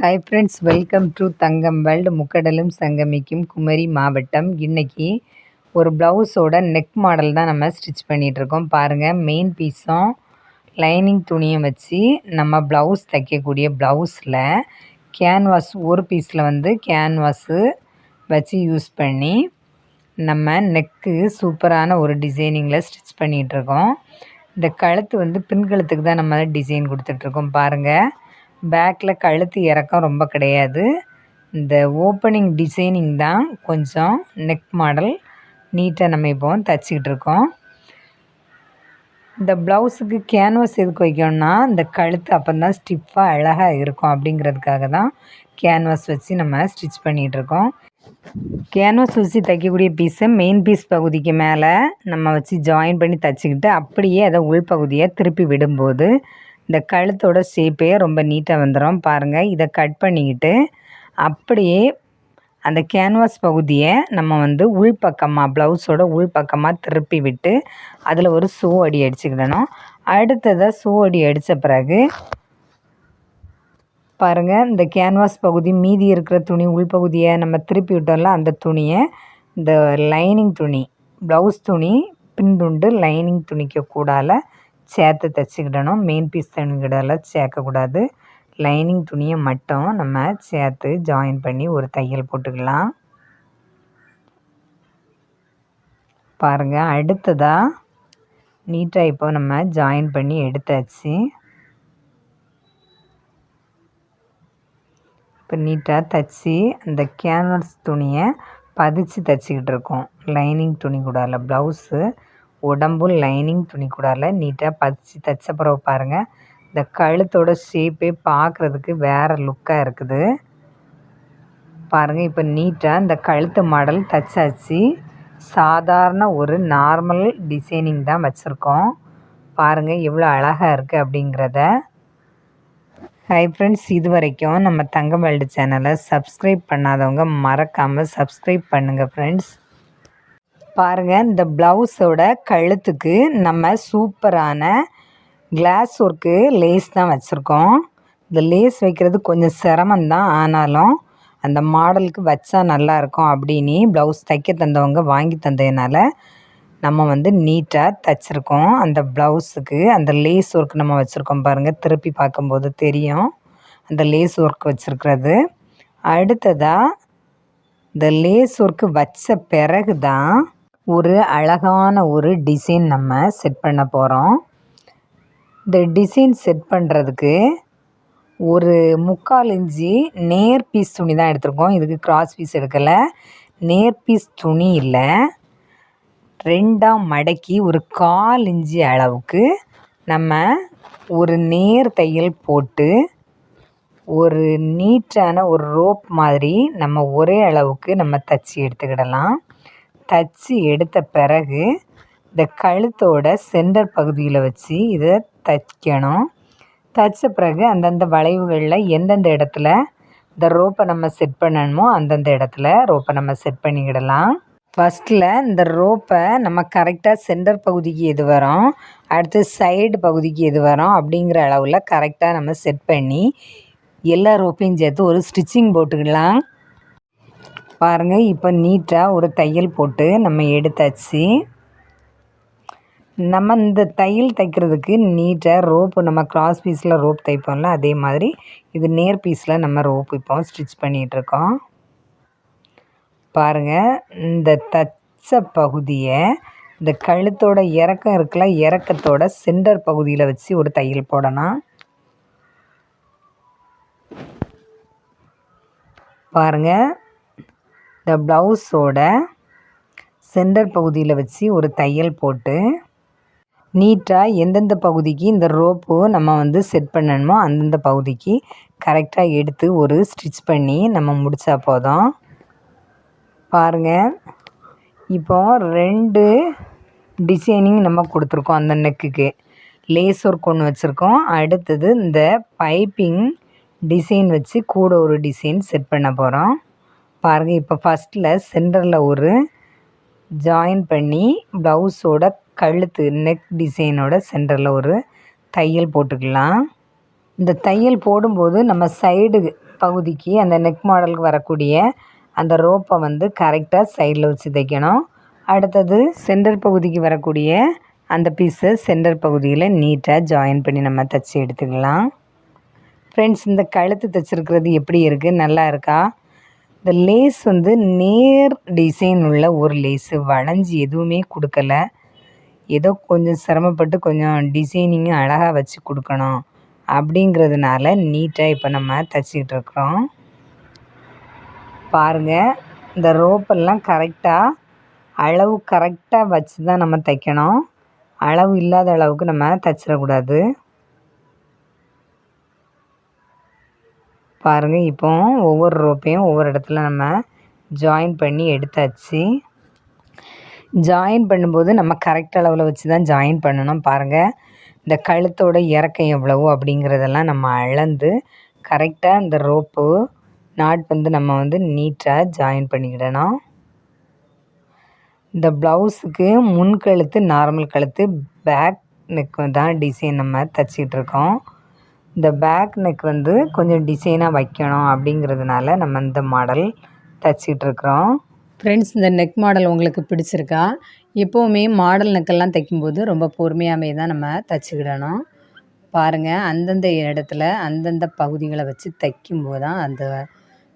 Hi friends, welcome to Thangam world. முக்கடலும் சங்கமிக்கும் குமரி மாவட்டம். இன்றைக்கி ஒரு ப்ளவுஸோட நெக் மாடல் தான் நம்ம ஸ்டிச் பண்ணிகிட்ருக்கோம். பாருங்கள், மெயின் பீஸும் லைனிங் துணியும் வச்சு நம்ம ப்ளவுஸ் தைக்கக்கூடிய ப்ளவுஸில் கேன்வாஸ் ஒரு பீஸில் கேன்வாஸு வச்சு யூஸ் பண்ணி நம்ம நெக்கு சூப்பரான ஒரு டிசைனிங்கில் ஸ்டிச் பண்ணிகிட்ருக்கோம். இந்த கழுத்து பின் கழுத்துக்கு தான் நம்ம டிசைன் கொடுத்துட்ருக்கோம். பாருங்கள், பேக்கில் கழுத்து இறக்கம் ரொம்ப கிடையாது. இந்த ஓப்பனிங் டிசைனிங் தான் கொஞ்சம் நெக் மாடல் நீட்டாக நம்ம இப்போ தைச்சிக்கிட்டு இருக்கோம். இந்த ப்ளவுஸுக்கு கேன்வாஸ் எதுக்கு வைக்கணும்னா, இந்த கழுத்து அப்போ தான் ஸ்டிஃபாக அழகாக இருக்கும். அப்படிங்கிறதுக்காக தான் கேன்வாஸ் வச்சு நம்ம ஸ்டிச் பண்ணிகிட்ருக்கோம். கேன்வாஸ் வச்சு தைக்கக்கூடிய பீஸை மெயின் பீஸ் பகுதிக்கு மேலே நம்ம வச்சு ஜாயின் பண்ணி தைச்சிக்கிட்டு அப்படியே அதை உள்பகுதியை திருப்பி விடும்போது இந்த கழுத்தோட ஷேப்பே ரொம்ப நீட்டாக வந்துடும். பாருங்கள், இதை கட் பண்ணிக்கிட்டு அப்படியே அந்த கேன்வாஸ் பகுதியை நம்ம உள்பக்கமாக ப்ளவுஸோட உள்பக்கமாக திருப்பி விட்டு அதில் ஒரு ஷோ அடி அடிச்சுக்கிடணும். அடுத்ததாக ஷோ அடி அடித்த பிறகு பாருங்கள், இந்த கேன்வாஸ் பகுதி மீதி இருக்கிற துணி உள்பகுதியை நம்ம திருப்பி விட்டோம்ல, அந்த துணியை இந்த லைனிங் துணி ப்ளவுஸ் துணி பின்துண்டு லைனிங் துணிக்கு கூடால சேர்த்து தைச்சிக்கிடணும். மெயின் பீஸ் துணிக்கிடலாம் சேர்க்கக்கூடாது. லைனிங் துணியை மட்டும் நம்ம சேர்த்து ஜாயின் பண்ணி ஒரு தையல் போட்டுக்கலாம். பாருங்கள், அடுத்ததாக நீட்டாக இப்போ நம்ம ஜாயின் பண்ணி எடுத்தாச்சு. இப்போ நீட்டாக தைச்சி அந்த கேன்வாஸ் துணியை பதிச்சு தைச்சிக்கிட்டு இருக்கோம். லைனிங் துணி கூடால ப்ளவுஸு உடம்பு லைனிங் துணி கூடால நீட்டாக பதிச்சு தைச்ச பிறகு பாருங்கள், இந்த கழுத்தோட ஷேப்பே பார்க்குறதுக்கு வேறு லுக்காக இருக்குது. பாருங்கள், இப்போ நீட்டாக இந்த கழுத்து மாடல் தைச்சாச்சு. சாதாரண ஒரு நார்மல் டிசைனிங் தான் வச்சுருக்கோம். பாருங்கள் எவ்வளோ அழகாக இருக்குது அப்படிங்கிறத. ஹை ஃப்ரெண்ட்ஸ், இது வரைக்கும் நம்ம தங்கம் வேர்ல்டு சேனலை சப்ஸ்கிரைப் பண்ணாதவங்க மறக்காமல் சப்ஸ்கிரைப் பண்ணுங்கள் ஃப்ரெண்ட்ஸ். பாருங்கள், இந்த ப்ளவுஸோட கழுத்துக்கு நம்ம சூப்பரான கிளாஸ் ஒர்க்கு லேஸ் தான் வச்சுருக்கோம். இந்த லேஸ் வைக்கிறது கொஞ்சம் சிரமந்தான், ஆனாலும் அந்த மாடலுக்கு வச்சா நல்லாயிருக்கும் அப்படின்னு ப்ளவுஸ் தைக்க தந்தவங்க வாங்கி தந்ததுனால நம்ம நீட்டாக தைச்சிருக்கோம். அந்த ப்ளவுஸுக்கு அந்த லேஸ் ஒர்க் நம்ம வச்சுருக்கோம். பாருங்கள், திருப்பி பார்க்கும்போது தெரியும் அந்த லேஸ் ஒர்க் வச்சுருக்கிறது. அடுத்ததாக இந்த லேஸ் ஒர்க்கு வச்ச பிறகு தான் ஒரு அழகான ஒரு டிசைன் நம்ம செட் பண்ண போகிறோம். இந்த டிசைன் செட் பண்ணுறதுக்கு ஒரு 3/4 இன்ச்சு நேர் பீஸ் துணி தான் எடுத்திருக்கோம். இதுக்கு கிராஸ் பீஸ் எடுக்கலை. நேர் பீஸ் துணி இல்லை, 2ஆக மடக்கி ஒரு 1/4 இன்ச்சு அளவுக்கு நம்ம ஒரு நேர் தையல் போட்டு ஒரு நீட்டான ஒரு ரோப் மாதிரி நம்ம ஒரே அளவுக்கு நம்ம தைச்சி எடுத்துக்கிடலாம். தைச்சி எடுத்த பிறகு இந்த கழுத்தோட சென்டர் பகுதியில் வச்சு இதை தைக்கணும். தைச்ச பிறகு அந்தந்த வளைவுகளில் எந்தெந்த இடத்துல இந்த ரோப்பை நம்ம செட் பண்ணணுமோ அந்தந்த இடத்துல ரோப்பை நம்ம செட் பண்ணிக்கிடலாம். ஃபஸ்ட்டில் இந்த ரோப்பை நம்ம கரெக்டாக சென்டர் பகுதிக்கு எது வரோம், அடுத்து சைடு பகுதிக்கு எது வரோம் அப்படிங்கிற அளவில் கரெக்டாக நம்ம செட் பண்ணி எல்லா ரோப்பையும் சேர்த்து ஒரு ஸ்டிச்சிங் போட்டுக்கலாம். பாருங்கள், இப்போ நீட்டாக ஒரு தையல் போட்டு நம்ம எடுத்தாச்சு. நம்ம இந்த தையல் தைக்கிறதுக்கு நீட்டாக ரோப்பு நம்ம கிராஸ் பீஸில் ரோப் தைப்போம்ல, அதே மாதிரி இது நேர் பீஸில் நம்ம ரோப் இப்போ ஸ்டிச் பண்ணிகிட்ருக்கோம். பாருங்கள், இந்த தைச்ச பகுதியை இந்த கழுத்தோட இறக்கம் இருக்குல்ல, இறக்கத்தோட சென்டர் பகுதியில் வச்சு ஒரு தையல் போடணும். பாருங்கள், இந்த ப்ளவுஸோட சென்டர் பகுதியில் வச்சு ஒரு தையல் போட்டு நீட்டாக எந்தெந்த பகுதிக்கு இந்த ரோப்பு நம்ம செட் பண்ணணுமோ அந்தந்த பகுதிக்கு கரெக்டாக எடுத்து ஒரு ஸ்டிச் பண்ணி நம்ம முடித்தா போதும். பாருங்கள், இப்போ 2 டிசைனிங் நம்ம கொடுத்துருக்கோம். அந்த நெக்குக்கு லேஸ் ஒர்க் ஒன்று வச்சுருக்கோம். அடுத்தது இந்த பைப்பிங் டிசைன் வச்சு கூட ஒரு டிசைன் செட் பண்ண போகிறோம். பாருங்கள், இப்போ ஃபஸ்ட்டில் சென்டரில் ஒரு ஜாயின் பண்ணி ப்ளவுஸோட கழுத்து நெக் டிசைனோட சென்டரில் ஒரு தையல் போட்டுக்கலாம். இந்த தையல் போடும்போது நம்ம சைடு பகுதிக்கு அந்த நெக் மாடலுக்கு வரக்கூடிய அந்த ரோப்பை வந்து கரெக்டாக சைடில் வச்சு தைக்கணும். அடுத்தது சென்டர் பகுதிக்கு வரக்கூடிய அந்த பீஸை சென்டர் பகுதியில் நீட்டாக ஜாயின் பண்ணி நம்ம தைச்சி எடுத்துக்கலாம். ஃப்ரெண்ட்ஸ், இந்த கழுத்து தைச்சிருக்கிறது எப்படி இருக்குது, நல்லா இருக்கா? இந்த லேஸ் வந்து நேர் டிசைன் உள்ள ஒரு லேஸு, வளைஞ்சி எதுவுமே கொடுக்கல. ஏதோ கொஞ்சம் சிரமப்பட்டு கொஞ்சம் டிசைனிங்கும் அழகாக வச்சு கொடுக்கணும் அப்படிங்கிறதுனால நீட்டாக இப்போ நம்ம தைச்சிக்கிட்டு இருக்கிறோம். பாருங்கள், இந்த ரோப்பெல்லாம் கரெக்டாக அளவு கரெக்டாக வச்சு தான் நம்ம தைக்கணும். அளவு இல்லாத அளவுக்கு நம்ம தைச்சிடக்கூடாது. பாருங்கள், இப்போ ஒவ்வொரு ரோப்பையும் ஒவ்வொரு இடத்துல நம்ம ஜாயின் பண்ணி எடுத்தாச்சு. ஜாயின் பண்ணும்போது நம்ம கரெக்ட் அளவில் வச்சு தான் ஜாயின் பண்ணணும். பாருங்கள், இந்த கழுத்தோட இறக்கம் எவ்வளவோ அப்படிங்கிறதெல்லாம் நம்ம அளந்து கரெக்டாக இந்த ரோப்பு நாட் வந்து நம்ம வந்து நீட்டாக ஜாயின் பண்ணிக்கிடணும். இந்த ப்ளவுஸுக்கு முன் கழுத்து, நார்மல் கழுத்து, பேக் நெக் தான் டிசைன் நம்ம தைச்சிட்ருக்கோம். இந்த பேக் நெக் வந்து கொஞ்சம் டிசைனாக வைக்கணும் அப்படிங்கிறதுனால நம்ம இந்த மாடல் தைச்சிட்ருக்குறோம். ஃப்ரெண்ட்ஸ், இந்த நெக் மாடல் உங்களுக்கு பிடிச்சிருக்கா? எப்போவுமே மாடல் நெக்கெல்லாம் தைக்கும்போது ரொம்ப பொறுமையாகவே தான் நம்ம தைச்சிக்கிடணும். பாருங்கள், அந்தந்த இடத்துல அந்தந்த பகுதிகளை வச்சு தைக்கும்போது தான் அந்த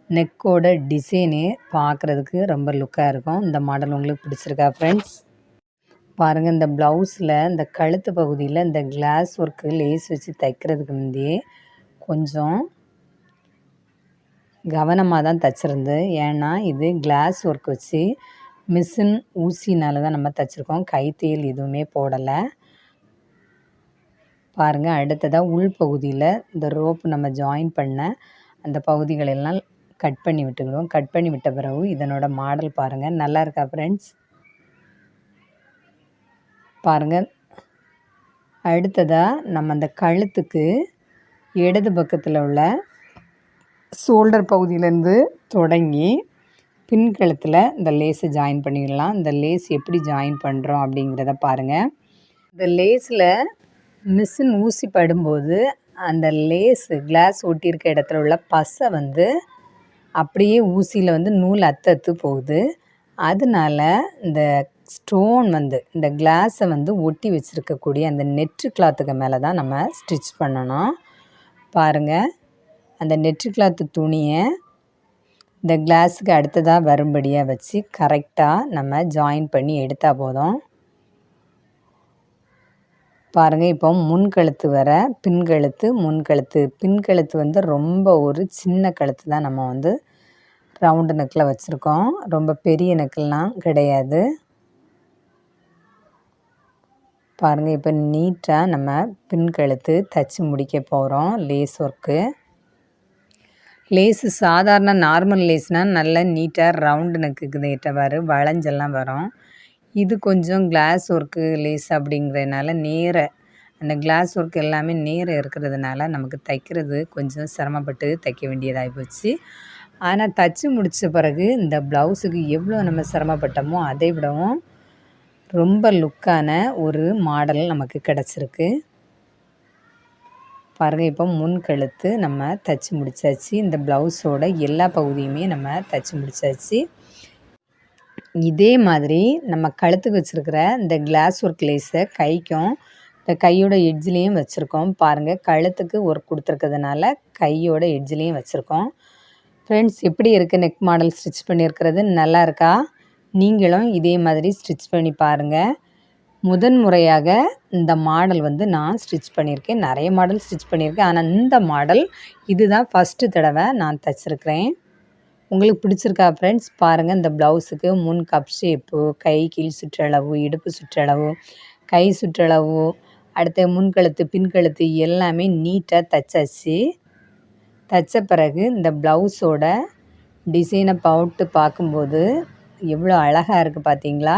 நெக்கோட டிசைனு பார்க்குறதுக்கு ரொம்ப லுக்காக இருக்கும். இந்த மாடல் உங்களுக்கு பிடிச்சிருக்கா ஃப்ரெண்ட்ஸ்? பாருங்கள், இந்த ப்ளவுஸில் இந்த கழுத்து பகுதியில் இந்த கிளாஸ் ஒர்க்கு லேஸ் வச்சு தைக்கிறதுக்கு முந்தையே கொஞ்சம் கவனமாக தான் தைச்சிருந்து. ஏன்னா இது கிளாஸ் ஒர்க் வச்சு மிஷின் ஊசினால தான் நம்ம தைச்சிருக்கோம். கைத்தையல் எதுவுமே போடலை. பாருங்கள், அடுத்ததாக உள் பகுதியில் இந்த ரோப்பு நம்ம ஜாயின் பண்ண அந்த பகுதிகளெல்லாம் கட் பண்ணி விட்டுக்கிறோம். கட் பண்ணி விட்ட பிறகு இதனோட மாடல் பாருங்கள், நல்லா இருக்கா ஃப்ரெண்ட்ஸ்? பாருங்கள், அடுத்ததாக நம்ம அந்த கழுத்துக்கு இடது பக்கத்தில் உள்ள ஷோல்டர் பகுதியிலேருந்து தொடங்கி பின் கழுத்தில் இந்த லேஸை ஜாயின் பண்ணிடலாம். இந்த லேஸ் எப்படி ஜாயின் பண்ணுறோம் அப்படிங்கிறத பாருங்கள். இந்த லேஸில் மிஷின் ஊசி படும்போது அந்த லேஸு கிளாஸ் ஒட்டியிருக்க இடத்துல உள்ள பசை வந்து அப்படியே ஊசியில் வந்து நூல் அத்து போகுது. அதனால இந்த ஸ்டோன் வந்து இந்த கிளாஸை வந்து ஒட்டி வச்சுருக்கக்கூடிய அந்த நெட்டு கிளாத்துக்கு மேலே தான் நம்ம ஸ்டிச் பண்ணணும். பாருங்கள், அந்த நெட்டு கிளாத்து துணியை இந்த கிளாஸுக்கு அடுத்ததாக வரும்படியாக வச்சு கரெக்டாக நம்ம ஜாயின் பண்ணி எடுத்தால் போதும். பாருங்கள், இப்போ முன்கழுத்து வர பின்கழுத்து, முன்கழுத்து. பின்கழுத்து வந்து ரொம்ப ஒரு சின்ன கழுத்து தான் நம்ம வந்து ரவுண்டு நெக்கில் வச்சுருக்கோம். ரொம்ப பெரிய நெக்கெல்லாம் கிடையாது. பாருங்கள், இப்போ நீட்டாக நம்ம பின்கழுத்து தைச்சி முடிக்க போகிறோம். லேஸ் ஒர்க்கு லேஸு சாதாரண நார்மல் லேஸ்னால் நல்லா நீட்டாக ரவுண்டு நெக்குக்கு ஏற்றவாறு வளைஞ்செல்லாம் வரும். இது கொஞ்சம் கிளாஸ் ஒர்க்கு லேஸ் அப்படிங்கிறதுனால நேர அந்த கிளாஸ் ஒர்க் எல்லாமே நேர இருக்கிறதுனால நமக்கு தைக்கிறது கொஞ்சம் சிரமப்பட்டு தைக்க வேண்டியதாகி போச்சு. ஆனால் தைச்சி முடித்த பிறகு இந்த ப்ளவுஸுக்கு எவ்வளோ நம்ம சிரமப்பட்டோமோ அதை விடவும் ரொம்ப லுக்கான ஒரு மாடல் நமக்கு கிடச்சிருக்கு. பாருங்கள், இப்போ முன் கழுத்து நம்ம தைச்சி முடித்தாச்சு. இந்த ப்ளவுஸோட எல்லா பகுதியுமே நம்ம தைச்சி முடித்தாச்சு. இதே மாதிரி நம்ம கழுத்துக்கு வச்சுருக்கிற இந்த கிளாஸ் ஒர்க் லேஸை கைக்கும் இந்த கையோட எட்ஜ்லேயும் வச்சுருக்கோம். பாருங்கள், கழுத்துக்கு ஒர்க் கொடுத்துருக்கிறதுனால கையோட எட்ஜ்லேயும் வச்சுருக்கோம். ஃப்ரெண்ட்ஸ், எப்படி இருக்குது நெக் மாடல் ஸ்டிச் பண்ணியிருக்கிறது? நல்லா இருக்கா? நீங்களும் இதே மாதிரி ஸ்டிச் பண்ணி பாருங்கள். முதன் முறையாக இந்த மாடல் வந்து நான் ஸ்டிச் பண்ணியிருக்கேன். நிறைய மாடல் ஸ்டிச் பண்ணியிருக்கேன். ஆனால் இந்த மாடல் இதுதான் ஃபஸ்ட்டு தடவை நான் தைச்சிருக்கிறேன். உங்களுக்கு பிடிச்சிருக்கா ஃப்ரெண்ட்ஸ்? பாருங்கள், இந்த ப்ளவுஸுக்கு முன் கப் ஷேப்பு, கை கீழ் சுற்றளவு, இடுப்பு சுற்றளவு, கை சுற்றளவு, அடுத்து முன்கழுத்து பின்கழுத்து எல்லாமே நீட்டாக தைச்சாச்சு. தைச்ச பிறகு இந்த ப்ளவுஸோட டிசைனை போட்டு பார்க்கும்போது எவ்வளோ அழகாக இருக்குது பார்த்தீங்களா?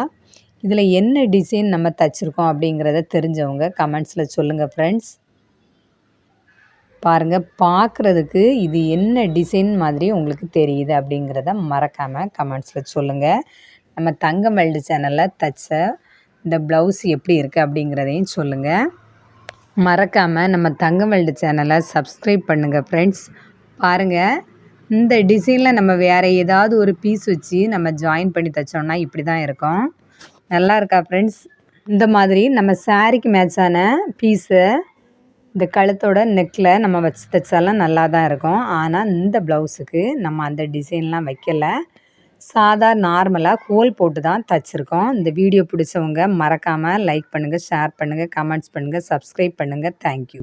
இதில் என்ன டிசைன் நம்ம தைச்சிருக்கோம் அப்படிங்கிறத தெரிஞ்சவங்க கமெண்ட்ஸில் சொல்லுங்கள் ஃப்ரெண்ட்ஸ். பாருங்கள், பார்க்குறதுக்கு இது என்ன டிசைன் மாதிரி உங்களுக்கு தெரியுது அப்படிங்கிறத மறக்காமல் கமெண்ட்ஸில் சொல்லுங்கள். நம்ம தங்கம் வேர்ல்டு சேனலில் தைச்ச இந்த ப்ளவுஸ் எப்படி இருக்குது அப்படிங்கிறதையும் சொல்லுங்கள். மறக்காமல் நம்ம தங்கம் வேர்ல்டு சேனலை சப்ஸ்கிரைப் பண்ணுங்கள் ஃப்ரெண்ட்ஸ். பாருங்கள், இந்த டிசைனில் நம்ம வேறு ஏதாவது ஒரு பீஸ் வச்சு நம்ம ஜாயின் பண்ணி தைச்சோம்னா இப்படி தான் இருக்கும். நல்லா இருக்கா ஃப்ரெண்ட்ஸ்? இந்த மாதிரி நம்ம சாரீக்கு மேட்சான பீஸை இந்த கழுத்தோட நெக்கில் நம்ம வச்சு தைச்சாலாம் நல்லா தான் இருக்கும். ஆனால் இந்த ப்ளவுஸுக்கு நம்ம அந்த டிசைன்லாம் வைக்கலை. நார்மலாக ஹோல் போட்டு தான் தைச்சிருக்கோம். இந்த வீடியோ பிடிச்சவங்க மறக்காமல் லைக் பண்ணுங்கள், ஷேர் பண்ணுங்கள், கமெண்ட்ஸ் பண்ணுங்கள், சப்ஸ்கிரைப் பண்ணுங்கள். தேங்க்யூ.